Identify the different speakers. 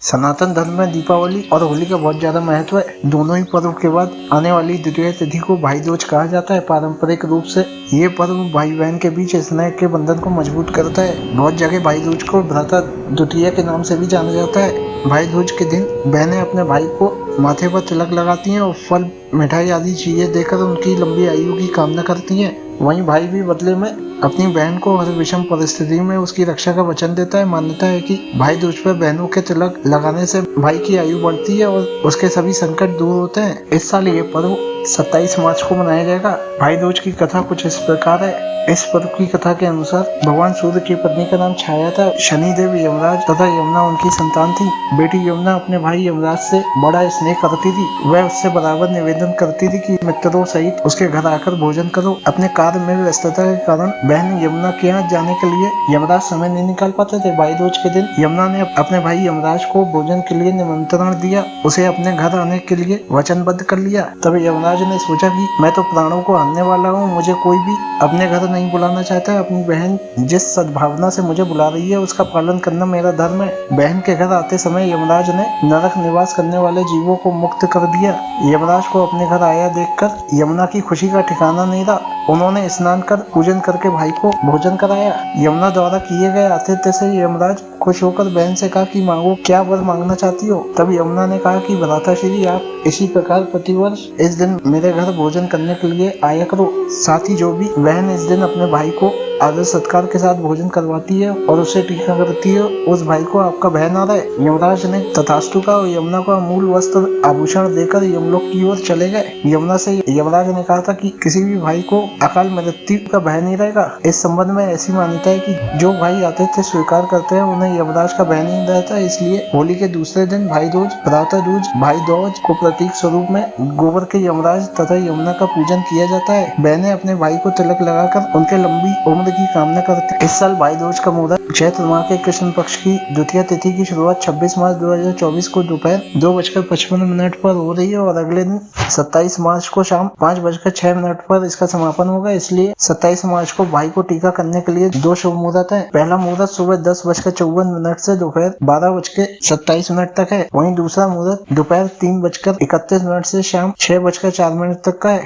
Speaker 1: सनातन धर्म में दीपावली और होली का बहुत ज्यादा महत्व है। दोनों ही पर्व के बाद आने वाली द्वितीय तिथि को भाई दूज कहा जाता है। पारंपरिक रूप से ये पर्व भाई बहन के बीच स्नेह के बंधन को मजबूत करता है। बहुत जगह भाई दूज को भ्राता द्वितीया के नाम से भी जाना जाता है। भाई दूज के दिन बहनें अपने भाई को माथे पर तिलक लगाती हैं और फल, मिठाई आदि चीजें देकर उनकी लंबी आयु की कामना करती हैं। वहीं भाई भी बदले में अपनी बहन को हर विषम परिस्थिति में उसकी रक्षा का वचन देता है। मान्यता है कि भाई दूज पर बहनों के तिलक लगाने से भाई की आयु बढ़ती है और उसके सभी संकट दूर होते हैं। इस साल ये पर्व 27 मार्च को मनाया जाएगा। भाई दूज की कथा कुछ इस प्रकार है। इस पर्व की कथा के अनुसार भगवान सूर्य की पत्नी का नाम छाया था। शनिदेव यमराज तथा यमुना उनकी संतान थी। बेटी यमुना अपने भाई यमराज से बड़ा स्नेह करती थी। वह उससे बराबर निवेदन करती थी कि मित्रों सहित उसके घर आकर भोजन करो। अपने कार्य में व्यस्तता के कारण बहन यमुना के यहाँ जाने के लिए यमराज समय नहीं निकाल पाते थे। भाई दूज के दिन यमुना ने अपने भाई यमराज को भोजन के लिए निमंत्रण दिया। उसे अपने घर आने के लिए वचनबद्ध कर लिया। तब यमराज ने सोचा कि मैं तो प्राणों को हारने वाला हूँ, मुझे कोई भी अपने घर नहीं बुलाना चाहता है। अपनी बहन जिस सद्भावना से मुझे बुला रही है उसका पालन करना मेरा धर्म है। बहन के घर आते समय यमराज ने नरक निवास करने वाले जीवों को मुक्त कर दिया। यमराज को अपने घर आया देखकर यमुना की खुशी का ठिकाना नहीं रहा। उन्होंने स्नान कर पूजन करके भाई को भोजन कराया। यमुना द्वारा किए गए आतिथ्य से यमराज खुश होकर बहन से कहा कि मांगो, क्या वर मांगना चाहती हो। तब यमुना ने कहा कि भ्राताश्री, आप इसी प्रकार प्रतिवर्ष इस दिन मेरे घर भोजन करने के लिए आया करो। साथ ही जो भी बहन इस दिन अपने भाई को आदर सत्कार के साथ भोजन करवाती है और उसे टीका करती है, उस भाई को आपका बहन आ रहा है। यमराज ने तथास्तु का और यमुना को अमूल वस्त्र आभूषण देकर यमलोक की ओर चले गए। यमुना से यमराज ने कहा था कि किसी भी भाई को अकाल मृत्यु का भय नहीं रहेगा। इस संबंध में ऐसी मान्यता है कि जो भाई आतिथ्य स्वीकार करते हैं उन्हें यमराज का भय नहीं रहता। इसलिए होली के दूसरे दिन भाई दूज, भ्राता दूज, भाई दूज को प्रतीक स्वरूप में गोबर के यमराज तथा यमुना का पूजन किया जाता है। बहनें अपने भाई को तिलक लगाकर उनके लंबी उम्र की कामना करते। इस साल भाई दूज का मुहूर्त चैत्र माह के कृष्ण पक्ष की द्वितीय तिथि की शुरुआत 26 मार्च 2024 को दोपहर 2:55 पर हो रही है और अगले दिन 27 मार्च को शाम 5:06 पर इसका समापन होगा। इसलिए 27 मार्च को भाई को टीका करने के लिए दो शुभ मुहूर्त है। पहला मुहूर्त सुबह 10:54 से दोपहर 12:27 तक है। वहीं दूसरा मुहूर्त दोपहर 3:31 से शाम 6:04 तक का है।